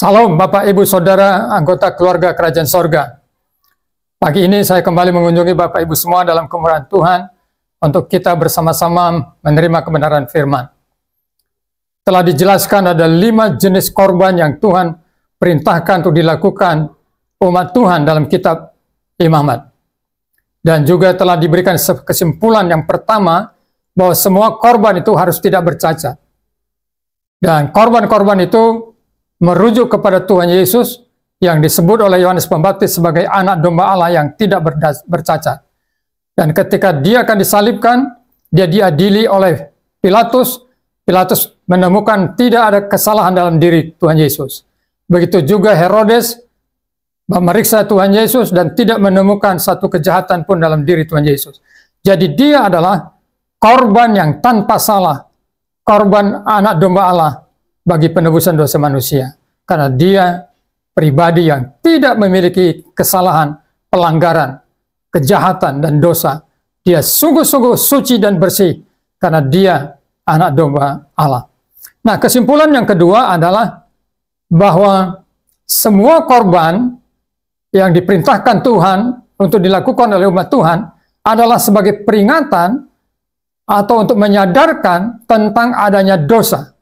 Salam Bapak Ibu Saudara anggota keluarga Kerajaan Sorga. Pagi ini saya kembali mengunjungi Bapak Ibu semua dalam kemurahan Tuhan untuk kita bersama-sama menerima kebenaran firman. Telah dijelaskan ada 5 jenis korban yang Tuhan perintahkan untuk dilakukan umat Tuhan dalam kitab Imamat. Dan juga telah diberikan kesimpulan yang pertama bahwa semua korban itu harus tidak bercacat. Dan korban-korban itu merujuk kepada Tuhan Yesus yang disebut oleh Yohanes Pembaptis sebagai anak domba Allah yang tidak bercacat. Dan ketika dia akan disalibkan, dia diadili oleh Pilatus. Pilatus menemukan tidak ada kesalahan dalam diri Tuhan Yesus. Begitu juga Herodes memeriksa Tuhan Yesus dan tidak menemukan satu kejahatan pun dalam diri Tuhan Yesus. Jadi dia adalah korban yang tanpa salah, korban anak domba Allah bagi penebusan dosa manusia. Karena dia pribadi yang tidak memiliki kesalahan, pelanggaran, kejahatan, dan dosa. Dia sungguh-sungguh suci dan bersih karena dia anak domba Allah. Nah, kesimpulan yang kedua adalah bahwa semua korban yang diperintahkan Tuhan untuk dilakukan oleh umat Tuhan adalah sebagai peringatan atau untuk menyadarkan tentang adanya dosa.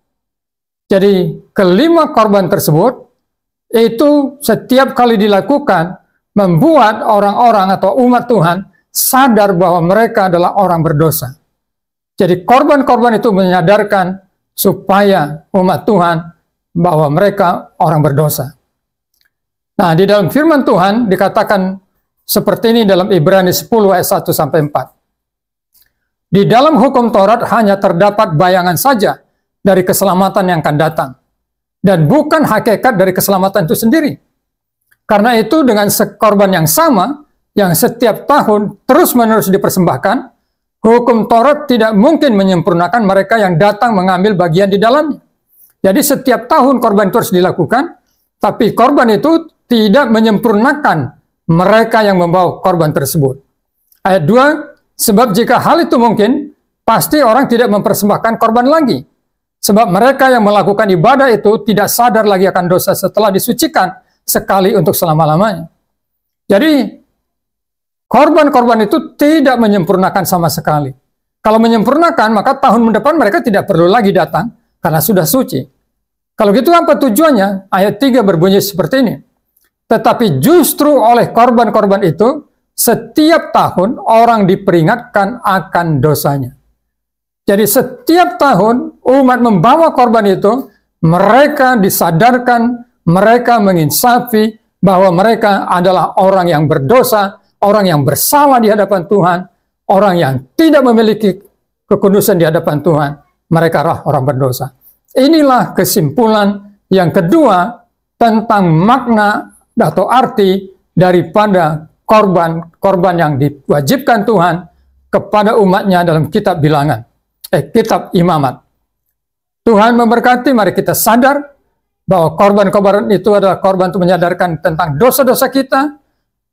Jadi kelima korban tersebut itu setiap kali dilakukan membuat orang-orang atau umat Tuhan sadar bahwa mereka adalah orang berdosa. Jadi korban-korban itu menyadarkan supaya umat Tuhan bahwa mereka orang berdosa. Nah, di dalam firman Tuhan dikatakan seperti ini dalam Ibrani 10 ayat 1-4. Di dalam hukum Taurat hanya terdapat bayangan saja dari keselamatan yang akan datang, dan bukan hakikat dari keselamatan itu sendiri. Karena itu dengan korban yang sama, yang setiap tahun terus-menerus dipersembahkan, hukum Taurat tidak mungkin menyempurnakan mereka yang datang mengambil bagian di dalamnya. Jadi setiap tahun korban itu harus dilakukan, tapi korban itu tidak menyempurnakan mereka yang membawa korban tersebut. Ayat 2, sebab jika hal itu mungkin, pasti orang tidak mempersembahkan korban lagi. Sebab mereka yang melakukan ibadah itu tidak sadar lagi akan dosa setelah disucikan sekali untuk selama-lamanya. Jadi, korban-korban itu tidak menyempurnakan sama sekali. Kalau menyempurnakan, maka tahun depan mereka tidak perlu lagi datang karena sudah suci. Kalau gitu apa tujuannya? Ayat 3 berbunyi seperti ini. Tetapi justru oleh korban-korban itu, setiap tahun orang diperingatkan akan dosanya. Jadi setiap tahun umat membawa korban itu, mereka disadarkan, mereka menginsafi bahwa mereka adalah orang yang berdosa, orang yang bersalah di hadapan Tuhan, orang yang tidak memiliki kekudusan di hadapan Tuhan. Mereka adalah orang berdosa. Inilah kesimpulan yang kedua tentang makna atau arti daripada korban yang diwajibkan Tuhan kepada umatnya dalam kitab Bilangan. Kitab Imamat. Tuhan memberkati, mari kita sadar bahwa korban-korban itu adalah korban untuk menyadarkan tentang dosa-dosa kita,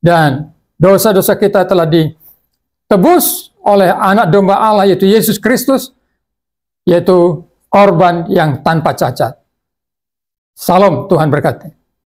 dan dosa-dosa kita telah ditebus oleh anak domba Allah yaitu Yesus Kristus, yaitu korban yang tanpa cacat. Salam, Tuhan berkati.